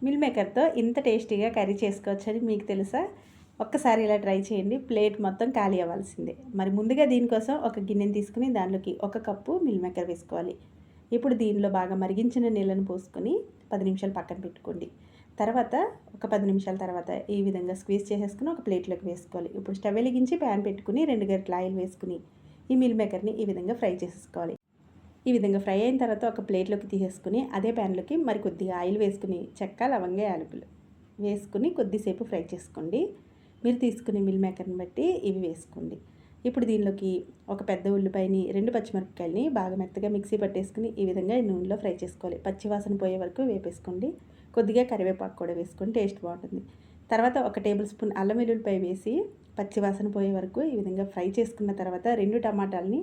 Mill మేకర్తో ఇంత టేస్టీగా curry చేసుకోవచ్చని మీకు తెలుసా? ఒక్కసారి ఇలా ట్రై చేయండి. ప్లేట్ మొత్తం ఖాళీ అవ్వాల్సిందే. మరి ముందుగా దీనికోసం ఒక గిన్నెని తీసుకుని దాంట్లోకి 1 కప్పు మిల్ మేకర్ వేసుకోవాలి. ఇప్పుడు దీనిలో బాగా మరిగించిన నీళ్ళను పోసుకొని 10 నిమిషాలు పక్కన పెట్టుకోండి. తర్వాత ఒక 10 నిమిషాల తర్వాత ఈ విధంగా స్క్వీజ్ చేసేసుకొని ఒక ప్లేట్లోకి వేసుకోవాలి. ఇప్పుడు స్టవ్ వెలిగించి ప్యాన్ పెట్టుకుని 2 గరిటెల ఆయిల్ వేసుకుని ఈ మిల్ మేకర్ని ఈ విధంగా ఫ్రై చేసేసుకోవాలి. ఈ విధంగా ఫ్రై అయిన తర్వాత ఒక ప్లేట్లోకి తీసేసుకుని అదే ప్యాన్లోకి మరి కొద్దిగా ఆయిల్ వేసుకుని చెక్క, లవంగ, యాలకులు వేసుకుని కొద్దిసేపు ఫ్రై చేసుకోండి. మీరు తీసుకునే మిల్ మేకర్ని బట్టి ఇవి వేసుకోండి. ఇప్పుడు దీనిలోకి ఒక పెద్ద ఉల్లిపాయని, 2 పచ్చిమిరపకాయలని బాగా మెత్తగా మిక్సీ పట్టేసుకుని ఈ విధంగా నూనెలో ఫ్రై చేసుకోవాలి. పచ్చివాసన పోయే వరకు వేపేసుకోండి. కొద్దిగా కరివేపాకు కూడా వేసుకొని టేస్ట్ బాగుంటుంది. తర్వాత 1 టేబుల్ స్పూన్ అల్లం వెల్లుల్లిపాయ వేసి పచ్చివాసన పోయే వరకు ఈ విధంగా ఫ్రై చేసుకున్న తర్వాత 2 టమాటాలని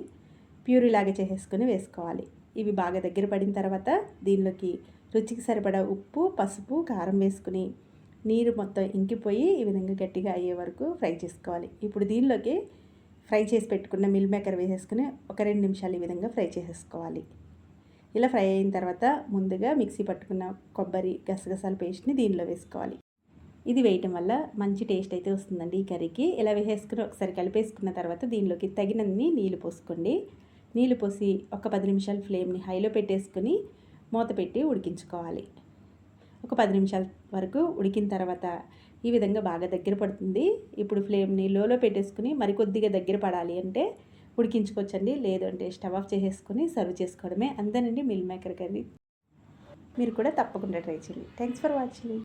ప్యూరీ లాగా చేసేసుకొని వేసుకోవాలి. ఇవి బాగా దగ్గర పడిన తర్వాత దీనిలోకి రుచికి సరిపడా ఉప్పు, పసుపు, కారం వేసుకుని నీరు మొత్తం ఇంకిపోయి ఈ విధంగా గట్టిగా అయ్యే వరకు ఫ్రై చేసుకోవాలి. ఇప్పుడు దీనిలోకి ఫ్రై చేసి పెట్టుకున్న మిల్ మేకర్ వేసేసుకుని ఒక 2 నిమిషాలు ఈ విధంగా ఫ్రై చేసేసుకోవాలి. ఇలా ఫ్రై అయిన తర్వాత ముందుగా మిక్సీ పట్టుకున్న కొబ్బరి, గసగసాల పేస్ట్ని దీనిలో వేసుకోవాలి. ఇది వేయటం వల్ల మంచి టేస్ట్ అయితే వస్తుందండి ఈ కర్రీకి. ఇలా వేసేసుకుని ఒకసారి కలిపేసుకున్న తర్వాత దీనిలోకి తగినన్ని నీళ్లు పోసుకోండి. నీళ్లు పోసి ఒక 10 నిమిషాలు ఫ్లేమ్ని హైలో పెట్టేసుకుని మూత పెట్టి ఉడికించుకోవాలి. ఒక 10 నిమిషాల వరకు ఉడికిన తర్వాత ఈ విధంగా బాగా దగ్గర పడుతుంది. ఇప్పుడు ఫ్లేమ్ని లోలో పెట్టేసుకుని మరికొద్దిగా దగ్గర పడాలి అంటే ఉడికించుకోవచ్చండి. లేదు అంటే స్టవ్ ఆఫ్ చేసేసుకొని సర్వ్ చేసుకోవడమే. అంతేనండి మిల్ మేకర్ కర్రీ. మీరు కూడా తప్పకుండా ట్రై చేయండి. Thanks for watching.